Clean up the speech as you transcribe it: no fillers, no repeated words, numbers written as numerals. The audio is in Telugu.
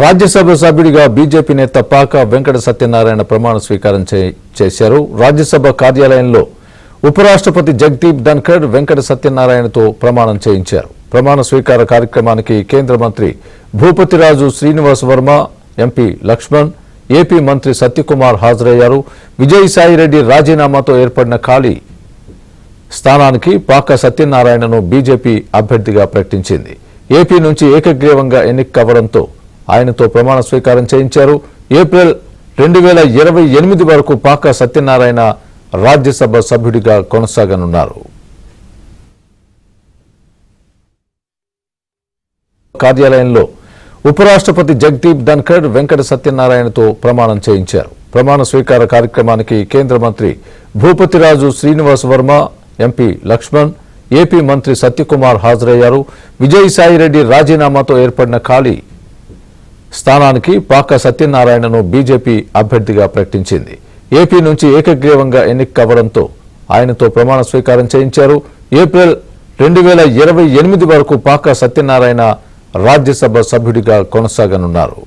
రాజ్యసభ సభ్యుడిగా బీజేపీ నేత పాక వెంకట సత్యనారాయణ ప్రమాణ స్వీకారం చేశారు. రాజ్యసభ కార్యాలయంలో ఉపరాష్ట్రపతి జగదీప్ ధన్కర్ వెంకట సత్యనారాయణతో ప్రమాణం చేయించారు. ప్రమాణ స్వీకార కార్యక్రమానికి కేంద్ర మంత్రి భూపతిరాజు శ్రీనివాస్ వర్మ, ఎంపీ లక్ష్మణ్, ఏపీ మంత్రి సత్యకుమార్ హాజరయ్యారు. విజయసాయిరెడ్డి రాజీనామాతో ఏర్పడిన ఖాళీ స్థానానికి పాక సత్యనారాయణను బీజేపీ అభ్యర్థిగా ప్రకటించింది. ఏపీ నుంచి ఏకగ్రీవంగా ఎన్నిక కావడంతో ఆయనతో ప్రమాణ స్వీకారం చేయించారు. ఏప్రిల్ 2028 వరకు పాక సత్యనారాయణ రాజ్యసభ సభ్యుడిగా కొనసాగనున్నారు. కార్యాలయంలో ఉపరాష్ట్రపతి జగదీప్ ధన్కర్ వెంకట సత్యనారాయణతో ప్రమాణం చేయించారు. ప్రమాణ స్వీకార కార్యక్రమానికి కేంద్ర మంత్రి భూపతిరాజు శ్రీనివాస్ వర్మ, ఎంపీ లక్ష్మణ్, ఏపీ మంత్రి సత్యకుమార్ హాజరయ్యారు. విజయసాయిరెడ్డి రాజీనామాతో ఏర్పడిన ఖాళీ స్థానానికి పాక సత్యనారాయణను బీజేపీ అభ్యర్థిగా ప్రకటించింది. ఏపీ నుంచి ఏకగ్రీవంగా ఎన్నిక కావడంతో ఆయనతో ప్రమాణ స్వీకారం చేయించారు. ఏప్రిల్ 2028 వరకు పాక సత్యనారాయణ రాజ్యసభ సభ్యుడిగా కొనసాగనున్నారు.